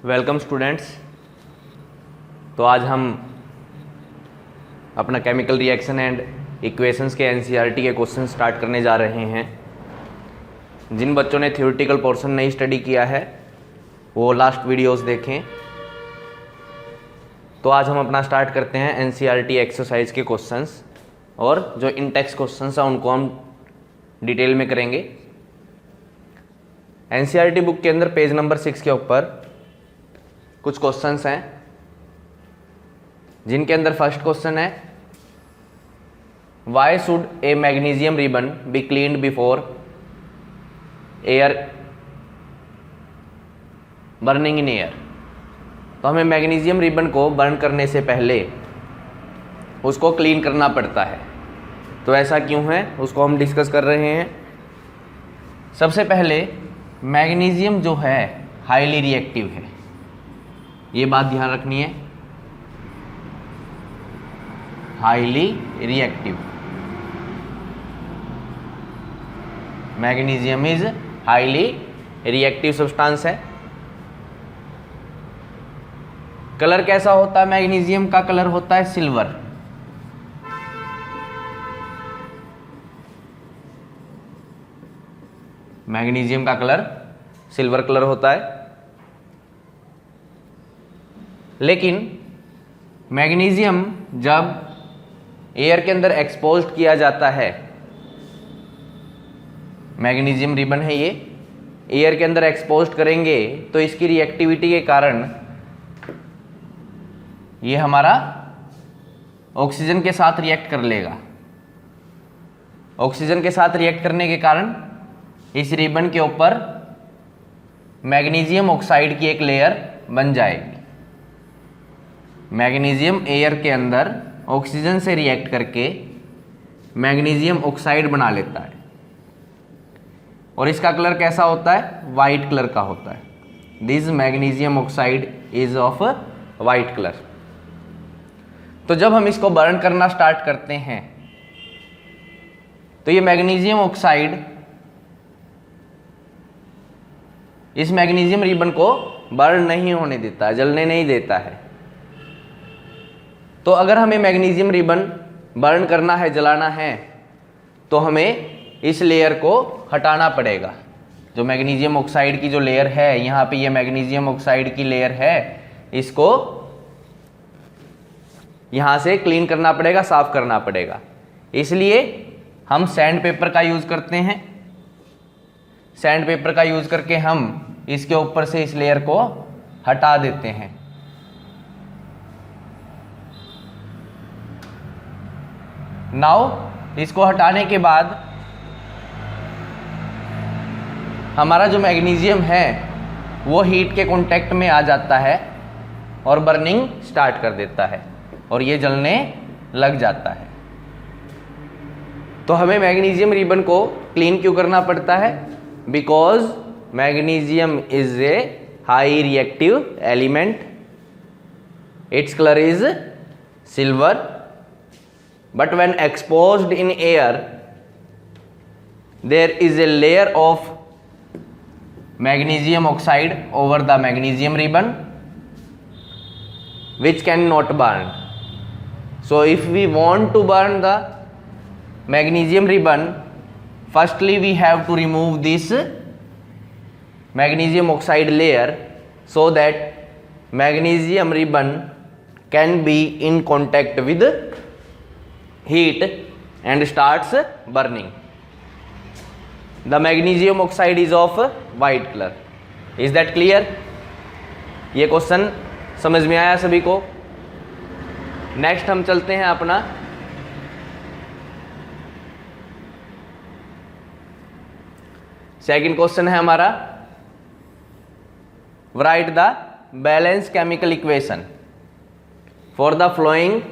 Welcome students. तो आज हम अपना केमिकल रिएक्शन एंड इक्वेशंस के एनसीईआरटी के क्वेश्चन स्टार्ट करने जा रहे हैं। जिन बच्चों ने थ्योरेटिकल पोर्शन नहीं स्टडी किया है वो लास्ट वीडियोस देखें। तो आज हम अपना स्टार्ट करते हैं एनसीईआरटी एक्सरसाइज के क्वेश्चंस, और जो इन टेक्स्ट क्वेश्चंस हैं उनको हम डिटेल में करेंगे। एनसीईआरटी बुक के अंदर पेज नंबर 6 के ऊपर कुछ क्वेश्चंस हैं, जिनके अंदर फर्स्ट क्वेश्चन है why should A magnesium ribbon be cleaned before air burning in air. तो हमें मैग्नीशियम रिबन को बर्न करने से पहले उसको क्लीन करना पड़ता है। तो ऐसा क्यों है उसको हम डिस्कस कर रहे हैं। सबसे पहले मैग्नीशियम जो है हाईली रिएक्टिव है, ये बात ध्यान रखनी है। Highly reactive, magnesium is highly reactive substance है। कलर कैसा होता है? मैग्नीशियम का कलर होता है सिल्वर। मैग्नीशियम का कलर सिल्वर कलर होता है। लेकिन मैग्नीशियम जब एयर के अंदर एक्सपोज्ड किया जाता है, मैग्नीशियम रिबन है ये, एयर के अंदर एक्सपोज्ड करेंगे तो इसकी रिएक्टिविटी के कारण ये हमारा ऑक्सीजन के साथ रिएक्ट कर लेगा। ऑक्सीजन के साथ रिएक्ट करने के कारण इस रिबन के ऊपर मैग्नीशियम ऑक्साइड की एक लेयर बन जाएगी। मैग्नीशियम एयर के अंदर ऑक्सीजन से रिएक्ट करके मैग्नीशियम ऑक्साइड बना लेता है, और इसका कलर कैसा होता है? वाइट कलर का होता है। This magnesium oxide is of white colour. तो जब हम इसको बर्न करना स्टार्ट करते हैं तो ये मैग्नीशियम ऑक्साइड इस मैग्नीशियम रिबन को बर्न नहीं होने देता है, जलने नहीं देता है। तो अगर हमें मैग्नीशियम रिबन बर्न करना है, जलाना है, तो हमें इस लेयर को हटाना पड़ेगा। जो मैग्नीशियम ऑक्साइड की जो लेयर है, यहाँ पे ये मैग्नीशियम ऑक्साइड की लेयर है, इसको यहाँ से क्लीन करना पड़ेगा, साफ करना पड़ेगा। इसलिए हम सैंड पेपर का यूज करते हैं। सैंड पेपर का यूज करके हम इसके ऊपर से इस लेयर को हटा देते हैं। नाउ इसको हटाने के बाद हमारा जो मैग्नीशियम है वो हीट के कांटेक्ट में आ जाता है और बर्निंग स्टार्ट कर देता है, और ये जलने लग जाता है। तो हमें मैग्नीशियम रिबन को क्लीन क्यों करना पड़ता है? Because magnesium is a high reactive element. Its colour is silver, but when exposed in air there is a layer of magnesium oxide over the magnesium ribbon which cannot burn. So if we want to burn the magnesium ribbon, firstly we have to remove this magnesium oxide layer so that magnesium ribbon can be in contact with heat and starts burning. The magnesium oxide is of white color. Is that clear? ये question समझ में आया सभी को? Next हम चलते हैं अपना सेकंड क्वेश्चन है हमारा, write the balanced chemical equation for the following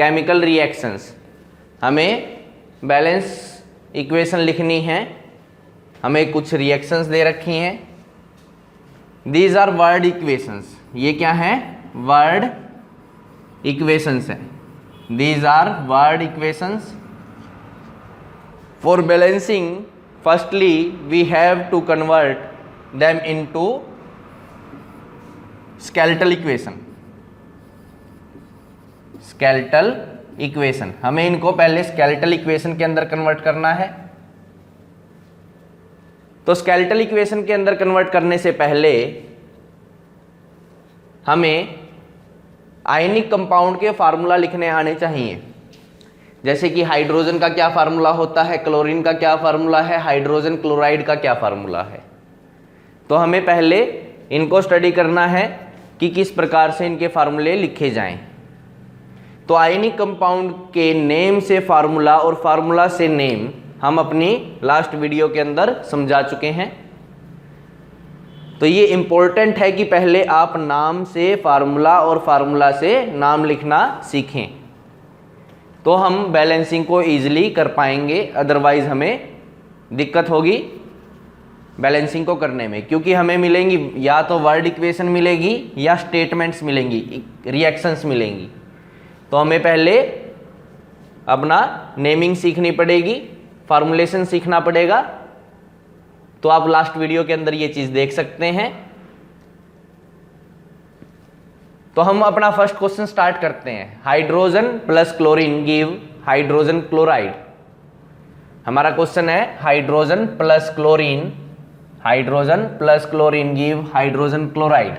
chemical reactions. हमें बैलेंस इक्वेशन लिखनी है। हमें कुछ रिएक्शंस दे रखी हैं। These are word equations. ये क्या है? वर्ड इक्वेशंस हैं। These are word equations. For balancing firstly we have to convert them into skeletal equation, skeletal equation, हमें इनको पहले स्केलेटल इक्वेशन के अंदर कन्वर्ट करना है। तो स्केलेटल इक्वेशन के अंदर कन्वर्ट करने से पहले हमें आयनिक कंपाउंड के फार्मूला लिखने आने चाहिए। जैसे कि हाइड्रोजन का क्या फार्मूला होता है, क्लोरीन का क्या फार्मूला है, हाइड्रोजन क्लोराइड का क्या फार्मूला है। तो हमें पहले इनको स्टडी करना है कि किस प्रकार से इनके फार्मूले लिखे जाएं। तो आयनिक कंपाउंड के नेम से फार्मूला और फार्मूला से नेम हम अपनी लास्ट वीडियो के अंदर समझा चुके हैं। तो ये इंपॉर्टेंट है कि पहले आप नाम से फार्मूला और फार्मूला से नाम लिखना सीखें, तो हम बैलेंसिंग को ईजिली कर पाएंगे। अदरवाइज हमें दिक्कत होगी बैलेंसिंग को करने में, क्योंकि हमें मिलेंगी या तो वर्ड इक्वेशन मिलेगी या स्टेटमेंट्स मिलेंगी, रिएक्शंस मिलेंगी। तो हमें पहले अपना नेमिंग सीखनी पड़ेगी, फार्मूलेशन सीखना पड़ेगा। तो आप लास्ट वीडियो के अंदर ये चीज देख सकते हैं। तो हम अपना फर्स्ट क्वेश्चन स्टार्ट करते हैं। Hydrogen plus chlorine give hydrogen chloride. हमारा क्वेश्चन है hydrogen plus chlorine, hydrogen plus chlorine give hydrogen chloride.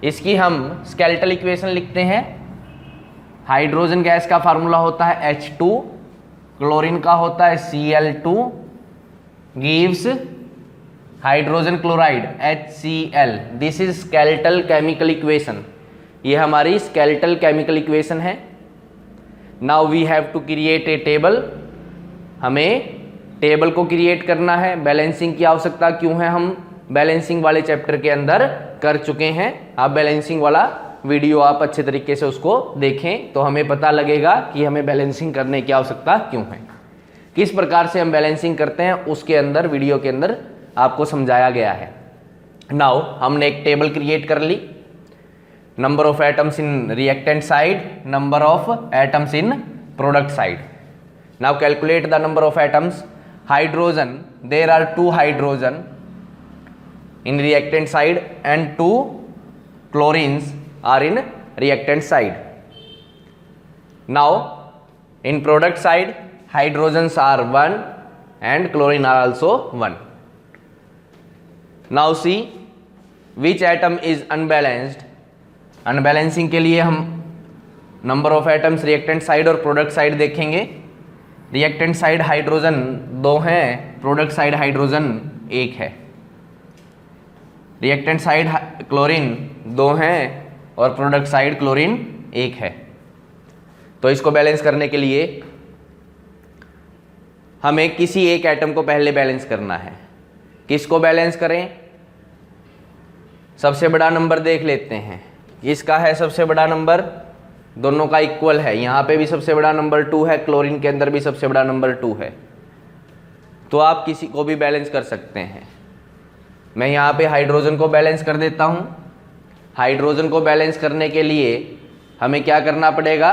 इसकी हम स्केलेटल इक्वेशन लिखते हैं। हाइड्रोजन गैस का फार्मूला होता है H2, क्लोरीन का होता है Cl2, gives hydrogen chloride HCl। This is skeletal chemical equation. ये हमारी स्केलेटल केमिकल इक्वेशन है। Now we have to create a table. हमें टेबल को क्रिएट करना है। बैलेंसिंग की आवश्यकता क्यों है, हम बैलेंसिंग वाले चैप्टर के अंदर कर चुके हैं। आप बैलेंसिंग वाला वीडियो आप अच्छे तरीके से उसको देखें तो हमें पता लगेगा कि हमें बैलेंसिंग करने की आवश्यकता क्यों है, किस प्रकार से हम बैलेंसिंग करते हैं, उसके अंदर वीडियो के अंदर आपको समझाया गया है। नाउ हमने एक टेबल क्रिएट कर ली। Number of atoms in reactant side, number of atoms in product side. Now calculate the number of atoms. Hydrogen, there are 2 hydrogen in reactant side and 2 chlorines are in reactant side. Now in product side hydrogens are 1 and chlorine are also 1. Now see which atom is unbalanced. Unbalancing के लिए हम number of atoms reactant side और product side देखेंगे। reactant side hydrogen 2 हैं, product side hydrogen 1 है। Reactant side chlorine 2 हैं और product side chlorine 1 है। तो इसको बैलेंस करने के लिए हमें किसी एक एटम को पहले बैलेंस करना है। किसको बैलेंस करें? सबसे बड़ा नंबर देख लेते हैं। इसका है सबसे बड़ा नंबर, दोनों का इक्वल है। यहाँ पे भी सबसे बड़ा नंबर 2 है, क्लोरीन के अंदर भी सबसे बड़ा नंबर 2 है। तो आप किसी को भी बैलेंस कर सकते हैं। मैं यहाँ पे हाइड्रोजन को बैलेंस कर देता हूँ। हाइड्रोजन को बैलेंस करने के लिए हमें क्या करना पड़ेगा?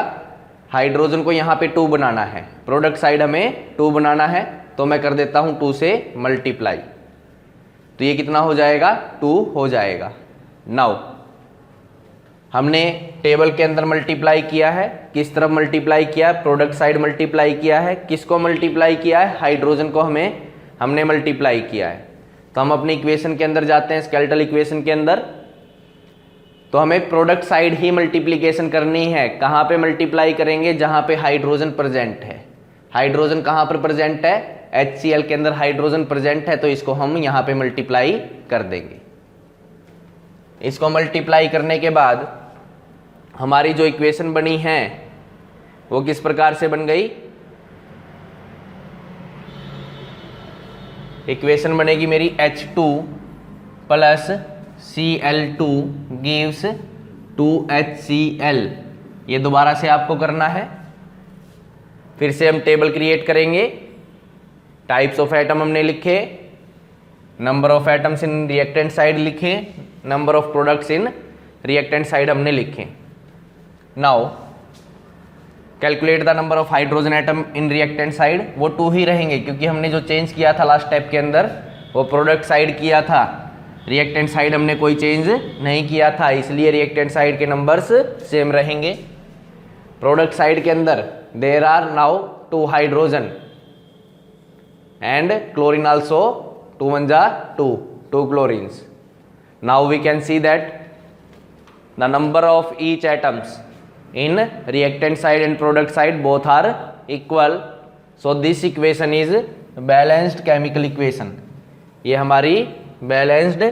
हाइड्रोजन को यहाँ पे 2 बनाना है, प्रोडक्ट साइड हमें 2 बनाना है। तो मैं कर देता हूँ 2 से मल्टीप्लाई। तो ये कितना हो जाएगा? 2 हो जाएगा। नाउ हमने टेबल के अंदर मल्टीप्लाई किया है। किस तरफ मल्टीप्लाई किया है? प्रोडक्ट साइड मल्टीप्लाई किया है। किसको मल्टीप्लाई किया है? हाइड्रोजन को हमने मल्टीप्लाई किया है। तो हम अपनी इक्वेशन के अंदर जाते हैं, स्केलेटल इक्वेशन के अंदर। तो हमें प्रोडक्ट साइड ही मल्टीप्लिकेशन करनी है। कहाँ पे मल्टीप्लाई करेंगे? जहाँ पे हाइड्रोजन प्रेजेंट है। हाइड्रोजन कहाँ पर प्रेजेंट है? HCl के अंदर हाइड्रोजन प्रेजेंट है, तो इसको हम यहाँ पे मल्टीप्लाई कर देंगे। इसको मल्टीप्लाई करने के बाद हमारी जो इक्वेशन बनी है वो किस प्रकार से बन गई? इक्वेशन बनेगी मेरी H2 plus Cl2 gives 2HCl। ये दोबारा से आपको करना है। फिर से हम टेबल क्रिएट करेंगे। टाइप्स ऑफ एटम हमने लिखे, number of atoms in reactant side लिखे, number of products in reactant side हमने लिखे। Now calculate the number of hydrogen atom in reactant side. वो 2 ही रहेंगे क्योंकि हमने जो चेंज किया था लास्ट स्टेप के अंदर वो प्रोडक्ट साइड किया था। रिएक्टेंट साइड हमने कोई चेंज नहीं किया था, इसलिए रिएक्टेंट साइड के नंबर्स सेम रहेंगे। प्रोडक्ट साइड के अंदर there are now 2 hydrogen and chlorine also 2 1 जा 2 chlorines. Now we can see that the number of each atoms in reactant side and product side both are equal. So this equation is balanced chemical equation. ये हमारी balanced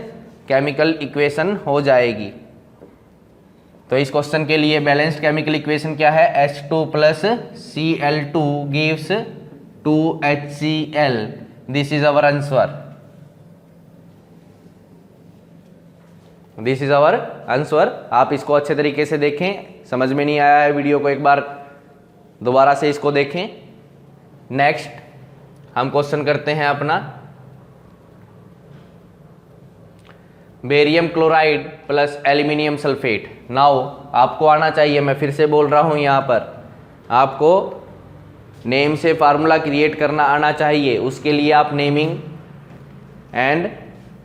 chemical equation हो जाएगी। तो इस question के लिए balanced chemical equation क्या है? H2 plus Cl2 gives 2HCl. This is our answer. This is our answer. आप इसको अच्छे तरीके से देखें, समझ में नहीं आया है वीडियो को एक बार दोबारा से इसको देखें। नेक्स्ट हम क्वेश्चन करते हैं अपना barium chloride plus aluminium sulphate. Now आपको आना चाहिए, मैं फिर से बोल रहा हूं, यहाँ पर आपको नेम से फार्मूला क्रिएट करना आना चाहिए। उसके लिए आप naming and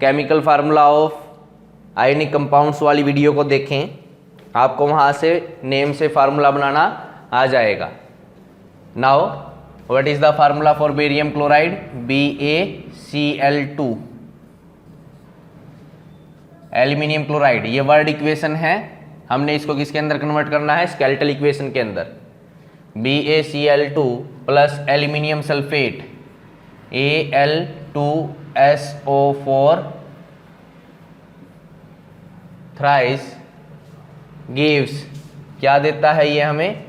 chemical formula of ionic compounds वाली वीडियो को देखें, आपको वहाँ से नेम से फार्मूला बनाना आ जाएगा। Now what is the formula for barium chloride? BaCl2। Aluminium chloride, ये वर्ड इक्वेशन है, हमने इसको किसके अंदर कन्वर्ट करना है? स्केलेटल इक्वेशन के अंदर। BaCl2 plus aluminium sulphate Al2SO4 thrice gives, क्या देता है ये हमें?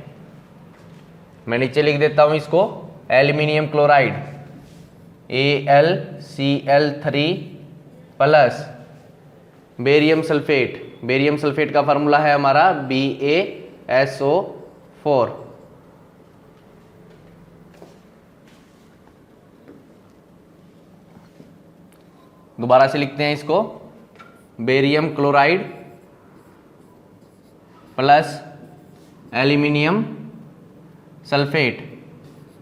मैं नीचे लिख देता हूं इसको, aluminium chloride AlCl3 plus barium sulphate. Barium sulphate का फार्मूला है हमारा BaSO4। दोबारा से लिखते हैं इसको, barium chloride plus aluminium sulphate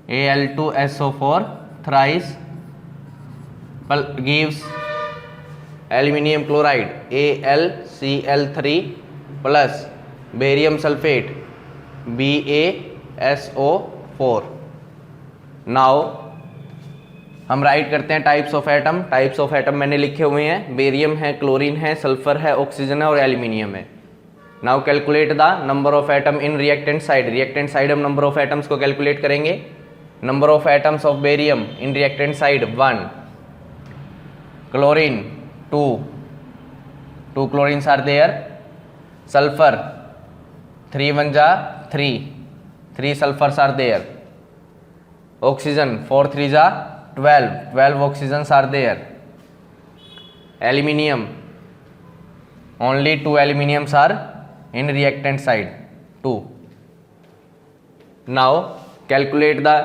Al2SO4 thrice gives aluminium chloride AlCl3 plus barium sulphate BaSO4। Now हम राइट करते हैं types of atom. Types of atom मैंने लिखे हुए हैं, बेरियम है, क्लोरीन है, सल्फर है, ऑक्सीजन है और एल्यूमिनियम है। Now calculate the number of atom in reactant side. Reactant side हम नंबर ऑफ एटम्स को कैलकुलेट करेंगे। Number of atoms of barium in reactant side 1, chlorine 2 chlorines are there, sulphur 3 1 जा 3 sulphurs are there, oxygen 4 3 जा 12 oxygens are there. Aluminium, only 2 aluminiums are in reactant side, 2. Now calculate the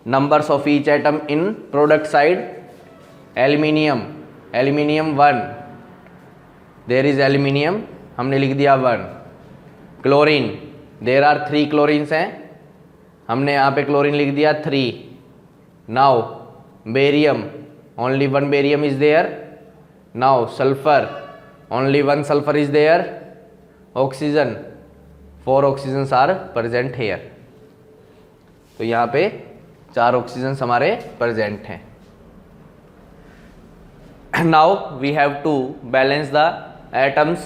numbers of each atom in product side. Aluminium 1, there is aluminium, हमने लिख दिया 1. Chlorine, there are 3 chlorines हैं, हमने यहाँ पे chlorine लिख दिया 3. Now barium, only 1 barium is there. Now sulfur, only 1 sulfur is there. Oxygen, 4 oxygens are present here. तो यहाँ पे 4 oxygens हमारे present हैं। Now we have to balance the atoms.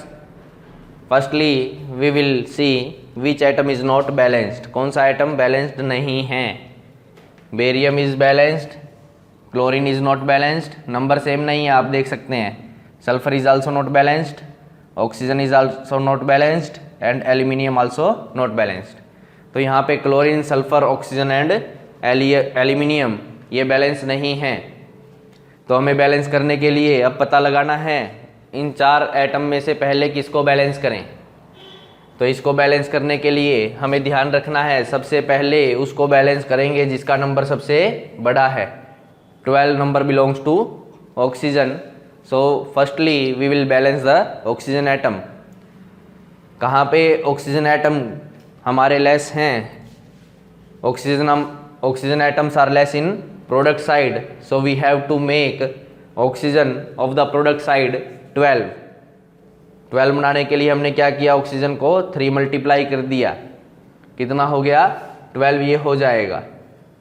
Firstly we will see which atom is not balanced. कौन सा atom balanced नहीं है? Barium is balanced, chlorine is not balanced, number same नहीं है, आप देख सकते हैं। Sulphur is also not balanced, oxygen is also not balanced and aluminium also not balanced. तो यहाँ पे chlorine, sulphur, oxygen and aluminium ये बैलेंस नहीं हैं। तो हमें बैलेंस करने के लिए अब पता लगाना है इन 4 एटम में से पहले किसको बैलेंस करें। तो इसको बैलेंस करने के लिए हमें ध्यान रखना है, सबसे पहले उसको बैलेंस करेंगे जिसका नंबर सबसे बड़ा है। 12 number belongs to oxygen, so firstly we will balance the oxygen atom. कहाँ पे ऑक्सीजन एटम हमारे लेस हैं? Oxygen atoms are less in product side, so we have to make oxygen of the product side 12 बनाने के लिए हमने क्या किया, ऑक्सीजन को 3 मल्टीप्लाई कर दिया, कितना हो गया 12, ये हो जाएगा।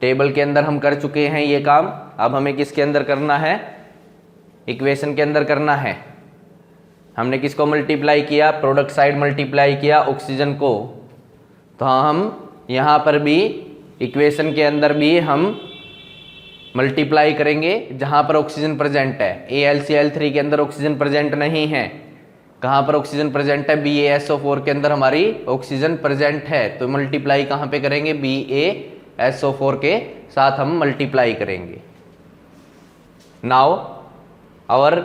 टेबल के अंदर हम कर चुके हैं ये काम, अब हमें किसके अंदर करना है, इक्वेशन के अंदर करना है। हमने किसको मल्टीप्लाई किया, प्रोडक्ट साइड मल्टीप्लाई किया ऑक्सीजन को, तो हम यहाँ पर भी इक्वेशन के अंदर भी हम मल्टीप्लाई करेंगे जहाँ पर ऑक्सीजन प्रेजेंट है। AlCl3 के अंदर ऑक्सीजन प्रेजेंट नहीं है, कहाँ पर ऑक्सीजन प्रेजेंट है, BaSO4 के अंदर हमारी ऑक्सीजन प्रेजेंट है, तो मल्टीप्लाई कहाँ पे करेंगे, BaSO4 के साथ हम मल्टीप्लाई करेंगे। Now our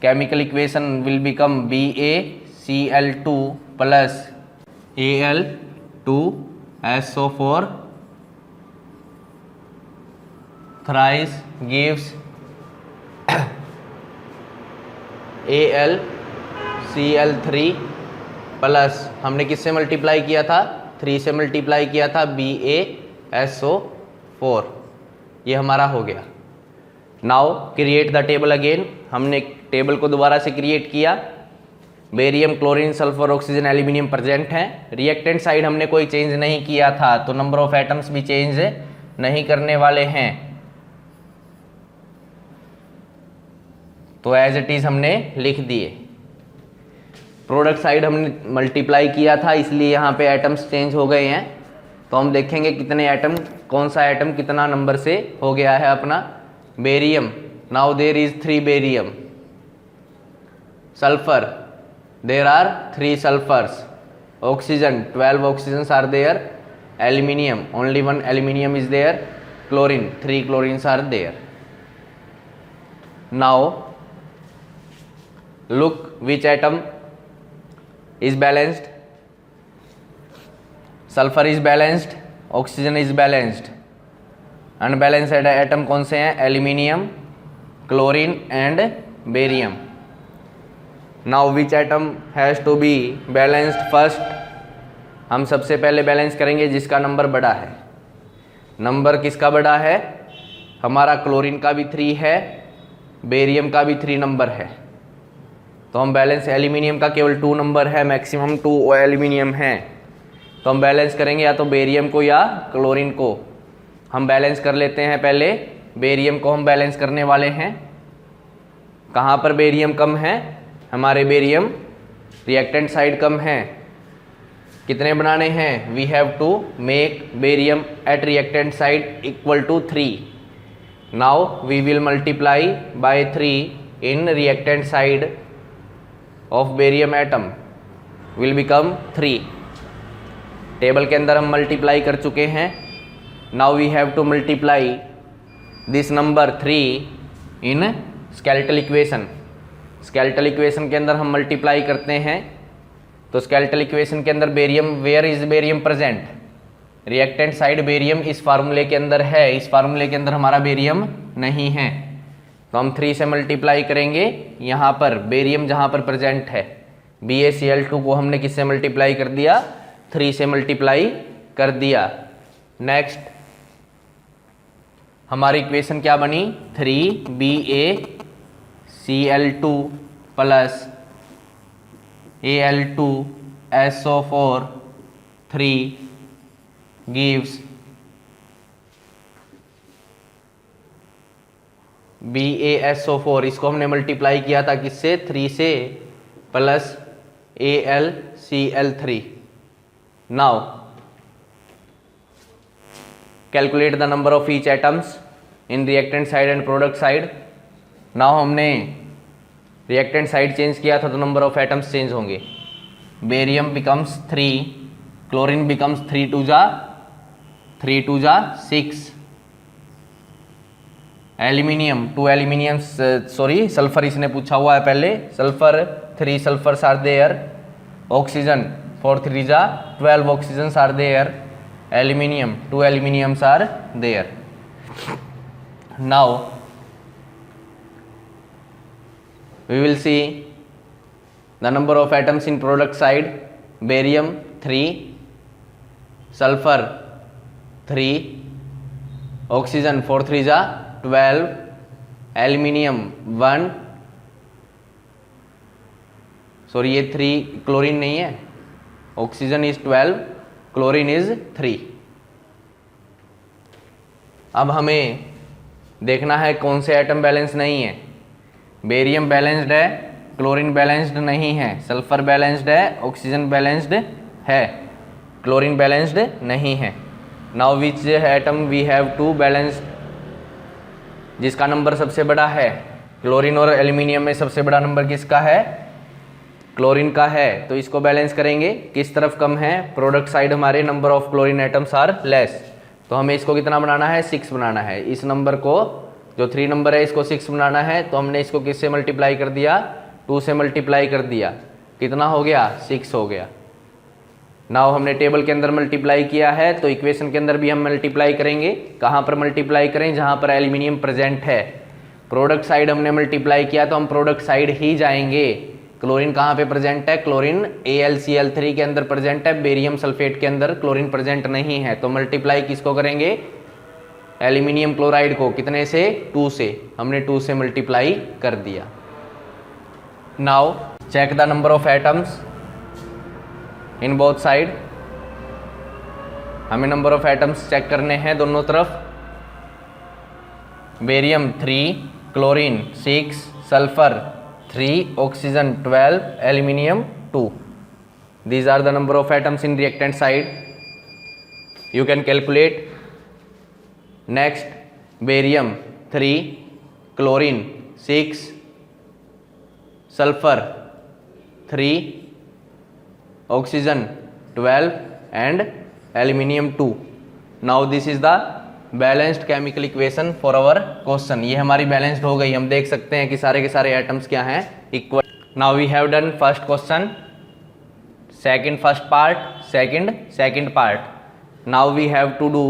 chemical equation will become BaCl2 plus Al2SO4 thrice gives AlCl3 plus हमने किससे मल्टीप्लाई किया था, 3 से मल्टीप्लाई किया था, BaSO4, ये हमारा हो गया। Now create the table again, हमने टेबल को दोबारा से क्रिएट किया। Barium, chlorine, sulphur, oxygen, aluminium present हैं। रिएक्टेंट साइड हमने कोई चेंज नहीं किया था, तो नंबर ऑफ एटम्स भी चेंज नहीं करने वाले हैं, तो एज इट इज हमने लिख दिए। प्रोडक्ट साइड हमने मल्टीप्लाई किया था, इसलिए यहाँ पे एटम्स चेंज हो गए हैं, तो हम देखेंगे कितने एटम, कौन सा एटम कितना नंबर से हो गया है अपना। Barium, now there is 3 barium. Sulphur, there are 3 sulphurs. Oxygen, 12 oxygens are there. Aluminium, only 1 aluminium is there. Chlorine, 3 chlorines are there. Now look which atom is balanced. Sulfur is balanced, oxygen is balanced. Unbalanced atom कौन से हैं, aluminium, chlorine and barium. Now which atom has to be balanced first? हम सबसे पहले balance करेंगे जिसका number बड़ा है। नंबर किसका बड़ा है, हमारा क्लोरीन का भी 3 है, बेरियम का भी 3 नंबर है, तो हम बैलेंस, एल्यूमिनियम का केवल 2 नंबर है, मैक्सिमम 2 एल्यूमिनियम है, तो हम बैलेंस करेंगे या तो बेरियम को या क्लोरीन को। हम बैलेंस कर लेते हैं, पहले बेरियम को हम बैलेंस करने वाले हैं। कहाँ पर बेरियम कम है, हमारे बेरियम रिएक्टेंट साइड कम है। कितने बनाने हैं, we have to make barium at reactant side equal to 3। Now we will multiply by 3 in reactant side of barium atom will become 3। Table के अंदर हम मल्टीप्लाई कर चुके हैं। Now we have to multiply this number 3 in skeletal equation. Skeletal equation के अंदर हम multiply करते हैं, तो स्केलेटल इक्वेशन के अंदर barium, where is barium present, reactant side barium इस फार्मूले के अंदर है, इस फार्मूले के अंदर हमारा बेरियम नहीं है, तो हम 3 से मल्टीप्लाई करेंगे। यहाँ पर बेरियम जहाँ पर प्रेजेंट है, BaCl2 को हमने किससे मल्टीप्लाई कर दिया, 3 से मल्टीप्लाई कर दिया। नेक्स्ट हमारी इक्वेशन क्या बनी, 3BaCl2 plus Al2SO4 3 gives BaSO4, इसको हमने मल्टीप्लाई किया था किससे, 3 से, plus AlCl3। Now calculate the number of each atoms in reactant side and product side. Now हमने रिएक्टेंट साइड चेंज किया था, तो नंबर ऑफ एटम्स चेंज होंगे। बेरियम बिकम्स 3, क्लोरीन बिकम्स 3 2 जा 6, एल्यूमिनियम 2 एल्यूमिनियम, सॉरी सल्फर इसने पूछा हुआ है पहले, sulphur 3 sulphurs are there, oxygen 4 3 जा 12 oxygens are there, aluminium 2 aluminiums are there. Now we will see the number of atoms in product side. Barium 3, sulfur 3, oxygen 4 3 जा 12, aluminium 1, sorry ये 3 chlorine नहीं है, ऑक्सीजन इज 12, क्लोरीन इज 3। अब हमें देखना है कौन से एटम बैलेंस नहीं है। बेरियम बैलेंस्ड है, क्लोरीन बैलेंस्ड नहीं है, सल्फर बैलेंस्ड है, ऑक्सीजन बैलेंस्ड है, क्लोरीन बैलेंस्ड नहीं है। Now which atom we have to balanced, जिसका नंबर सबसे बड़ा है। क्लोरीन और एल्यूमिनियम में सबसे बड़ा नंबर किसका है? क्लोरीन का है। तो इसको बैलेंस करेंगे, किस तरफ कम है? प्रोडक्ट साइड हमारे number of chlorine atoms are less. तो हमें इसको कितना बनाना है? 6 बनाना है। इस नंबर को, जो 3 नंबर है, इसको 6 बनाना है। तो हमने इसको किससे मल्टीप्लाई कर दिया? 2 से मल्टीप्लाई कर दिया। कितना हो गया? 6 हो गया। नाउ हमने टेबल के अंदर मल्टीप्लाई किया है, तो इक्वेशन के अंदर भी हम मल्टीप्लाई करेंगे। कहाँ पर मल्टीप्लाई करें? जहाँ पर एल्यूमिनियम प्रेजेंट है। प्रोडक्ट साइड हमने मल्टीप्लाई किया, तो हम प्रोडक्ट साइड ही जाएंगे। क्लोरीन कहाँ पे प्रेजेंट है? क्लोरीन AlCl3 के अंदर प्रेजेंट है, बेरियम सल्फेट के अंदर क्लोरीन प्रेजेंट नहीं है। तो मल्टीप्लाई किसको करेंगे? एल्यूमिनियम क्लोराइड को। कितने से? 2 से। हमने 2 से मल्टीप्लाई कर दिया। Now check the number of atoms in both side. हमें नंबर ऑफ एटम्स चेक करने हैं दोनों तरफ। Barium 3, chlorine 6, sulphur 3, oxygen 12, aluminium 2. These are the number of atoms in reactant side. You can calculate. Next, barium 3, chlorine 6, sulfur 3, oxygen 12 and aluminium 2. Now this is the balanced chemical equation for our question. ये हमारी balanced हो गई। हम देख सकते हैं कि सारे के सारे एटम्स क्या हैं? Equal. Now we have done first question, second first part, second part. Now we have to do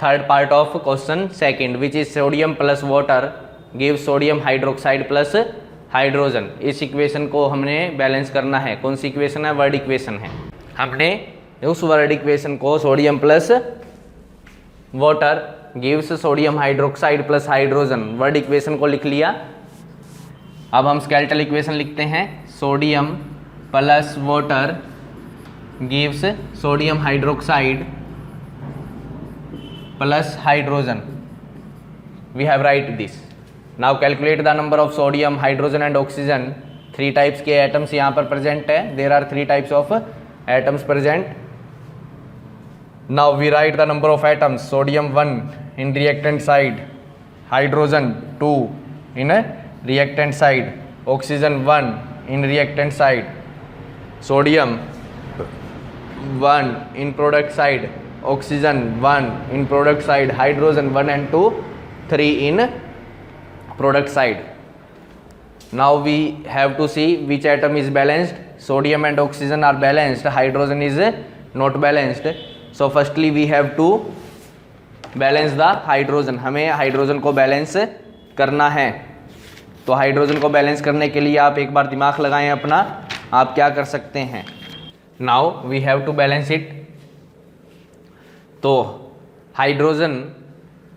third part of question second, which is sodium plus water give sodium hydroxide plus hydrogen. इस equation को हमने balance करना है। कौन सी equation है? Word equation है। हमने उस वर्ड इक्वेशन को sodium plus water gives sodium hydroxide plus hydrogen, word equation को लिख लिया। अब हम स्केलेटल इक्वेशन लिखते हैं। Sodium plus water gives sodium hydroxide plus hydrogen. We have write this. Now calculate the number of sodium, hydrogen and oxygen. 3 types के atoms यहाँ पर प्रेजेंट है। There are 3 types of atoms present. Now we write the number of atoms. Sodium 1 in reactant side, hydrogen 2 in a reactant side, oxygen 1 in reactant side, sodium 1 in product side, oxygen 1 in product side, hydrogen 1 and 2, 3 in product side. Now we have to see which atom is balanced. Sodium and oxygen are balanced, hydrogen is not balanced. So firstly we have to balance the hydrogen. हमें hydrogen को balance करना है। तो hydrogen को balance करने के लिए आप एक बार दिमाग लगाएं अपना। आप क्या कर सकते हैं? Now we have to balance it. तो हाइड्रोजन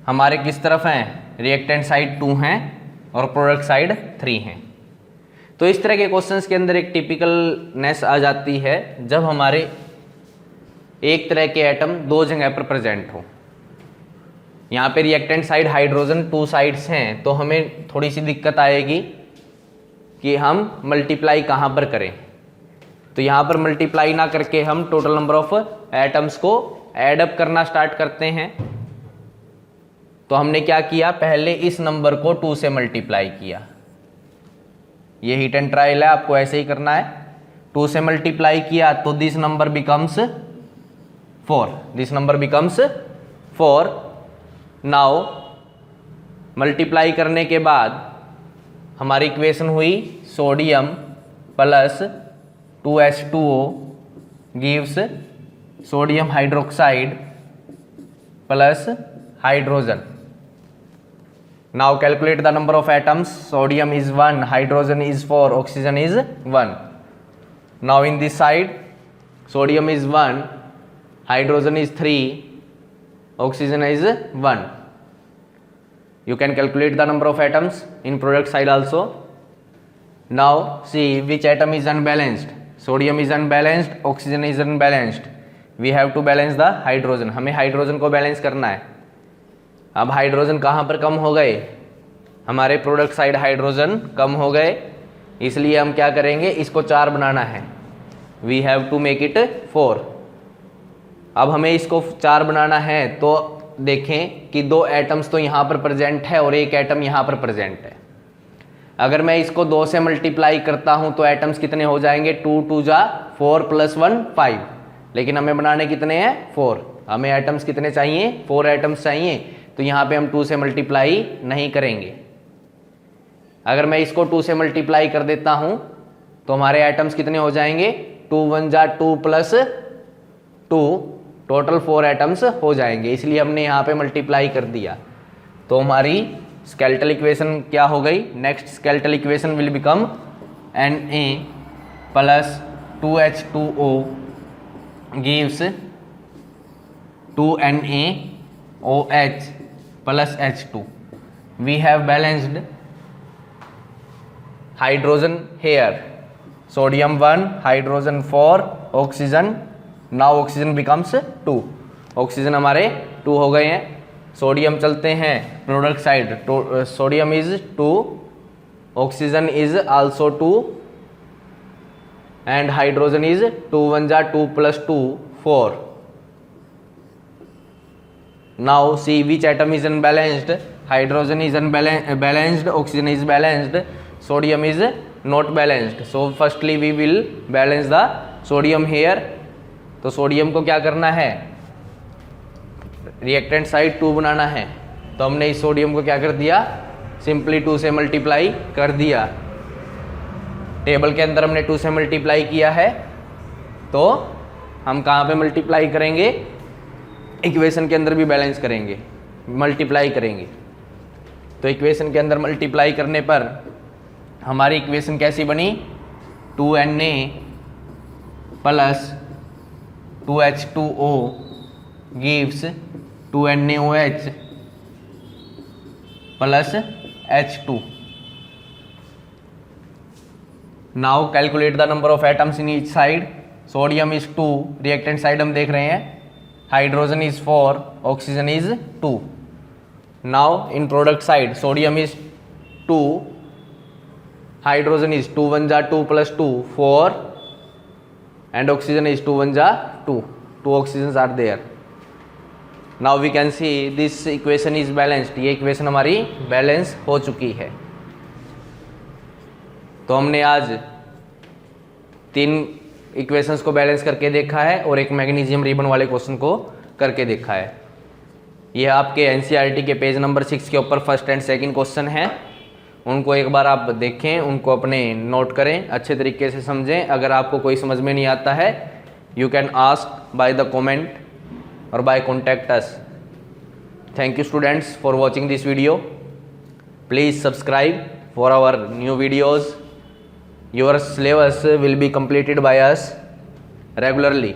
हमारे किस तरफ हैं? रिएक्टेंट साइड 2 हैं और प्रोडक्ट साइड 3 हैं। तो इस तरह के क्वेश्चंस के अंदर एक टिपिकलनेस आ जाती है जब हमारे एक तरह के एटम 2 जगह पर प्रेजेंट हो। यहाँ पे रिएक्टेंट साइड हाइड्रोजन 2 साइड्स हैं, तो हमें थोड़ी सी दिक्कत आएगी कि हम मल्टीप्लाई कहाँ पर करें। तो यहाँ पर मल्टीप्लाई ना करके हम टोटल नंबर ऑफ एटम्स को ऐड अप करना स्टार्ट करते हैं। तो हमने क्या किया? पहले इस नंबर को 2 से मल्टीप्लाई किया। ये हिट एंड ट्रायल है, आपको ऐसे ही करना है। 2 से मल्टीप्लाई किया तो this number becomes 4. This number becomes 4. Now multiply करने के बाद हमारी इक्वेशन हुई sodium plus 2H2O gives sodium hydroxide plus hydrogen. Now calculate the number of atoms. Sodium is 1, hydrogen is 4, oxygen is 1. Now in this side sodium is 1, hydrogen is 3, oxygen is 1. You can calculate the number of atoms in product side also. Now see which atom is unbalanced, sodium is unbalanced, oxygen is unbalanced, we have to balance the hydrogen, हमें hydrogen को balance करना है। अब hydrogen कहाँ पर कम हो गए, हमारे प्रोडक्ट साइड हाइड्रोजन कम हो गए, इसलिए हम क्या करेंगे, इसको 4 बनाना है, we have to make it 4। अब हमें इसको 4 बनाना है तो देखें कि 2 एटम्स तो यहाँ पर प्रेजेंट है और 1 एटम यहाँ पर प्रेजेंट है। अगर मैं इसको 2 से मल्टीप्लाई करता हूँ तो एटम्स कितने हो जाएंगे, 2 2 जा 4 + 1 5, लेकिन हमें बनाने कितने हैं 4, हमें एटम्स कितने चाहिए, 4 एटम्स चाहिए, तो यहाँ पे हम 2 से मल्टीप्लाई नहीं करेंगे। अगर मैं इसको 2 से मल्टीप्लाई कर देता हूँ तो हमारे एटम्स कितने हो जाएंगे, 2 1 जा 2 + 2, टोटल 4 एटम्स हो जाएंगे, इसलिए हमने यहाँ पे मल्टीप्लाई कर दिया। तो हमारी स्केलेटल इक्वेशन क्या हो गई, next skeletal equation will become Na + 2H2O gives 2NaOH + H2. We have balanced hydrogen here, sodium 1, hydrogen 4, oxygen, now oxygen becomes 2, oxygen हमारे 2 हो गए हैं। सोडियम चलते हैं product side, sodium is 2, oxygen is also 2 and hydrogen is 2 1 जा 2 + 2 4। Now see which atom is unbalanced, hydrogen is unbalanced, oxygen is balanced, sodium is not balanced, so firstly we will balance the sodium here। तो sodium को क्या करना है, reactant side 2 बनाना है, तो हमने इस सोडियम को क्या कर दिया, सिंपली 2 से मल्टीप्लाई कर दिया। टेबल के अंदर हमने 2 से मल्टीप्लाई किया है, तो हम कहाँ पे मल्टीप्लाई करेंगे, इक्वेशन के अंदर भी बैलेंस करेंगे, मल्टीप्लाई करेंगे। तो इक्वेशन के अंदर मल्टीप्लाई करने पर हमारी इक्वेशन कैसी बनी, 2Na + 2H2O gives 2NaOH + H2। Now calculate the number of atoms in each side, sodium is 2, reactant side हम देख रहे हैं, hydrogen is 4, oxygen is 2। Now in product side sodium is 2, hydrogen is 2 1 जा 2 + 2 4 and oxygen is 2 1 जा 2 oxygens are there। now we can see this equation is balanced, ये equation हमारी balance हो चुकी है। तो हमने आज 3 इक्वेशंस को बैलेंस करके देखा है और एक मैग्नीशियम रिबन वाले क्वेश्चन को करके देखा है। ये आपके एनसीईआरटी के पेज नंबर 6 के ऊपर फर्स्ट एंड सेकंड क्वेश्चन है, उनको एक बार आप देखें, उनको अपने नोट करें, अच्छे तरीके से समझें। अगर आपको कोई समझ में नहीं आता है, you can ask by the comment और by contact us. Thank you students for watching this video, please subscribe for our new videos. Your syllabus will be completed by us regularly।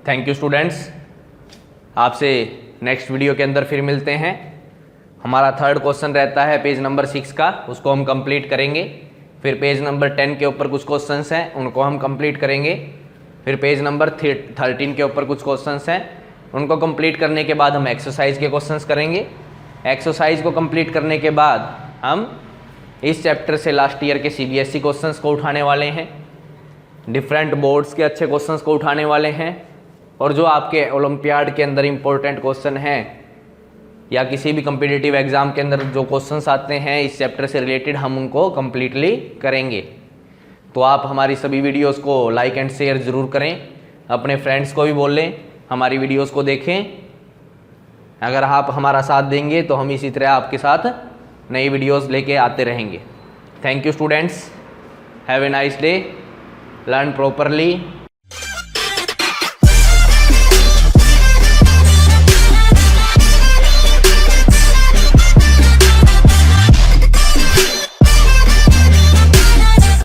Thank you students, आपसे next video के अंदर फिर मिलते हैं। हमारा 3rd question रहता है page number 6 का, उसको हम कंप्लीट करेंगे। फिर पेज नंबर 10 के ऊपर कुछ क्वेश्चंस हैं, उनको हम कंप्लीट करेंगे। फिर पेज नंबर 13 के ऊपर कुछ क्वेश्चंस हैं, उनको कंप्लीट करने के बाद हम एक्सरसाइज के क्वेश्चंस करेंगे। एक्सरसाइज को कंप्लीट करने के बाद हम इस चैप्टर से लास्ट ईयर के CBSE क्वेश्चंस को उठाने वाले हैं, डिफरेंट बोर्ड्स के अच्छे क्वेश्चंस को उठाने वाले हैं, और जो आपके ओलंपियाड के अंदर इम्पोर्टेंट क्वेश्चन हैं या किसी भी कम्पिटिटिव एग्ज़ाम के अंदर जो क्वेश्चंस आते हैं इस चैप्टर से रिलेटेड, हम उनको कम्प्लीटली करेंगे। तो आप हमारी सभी वीडियोस को लाइक एंड शेयर ज़रूर करें, अपने फ्रेंड्स को भी बोलें हमारी वीडियोस को देखें। अगर आप हमारा साथ देंगे तो हम इसी तरह आपके साथ नई वीडियोस लेके आते रहेंगे। Thank you students, have a nice day, learn properly.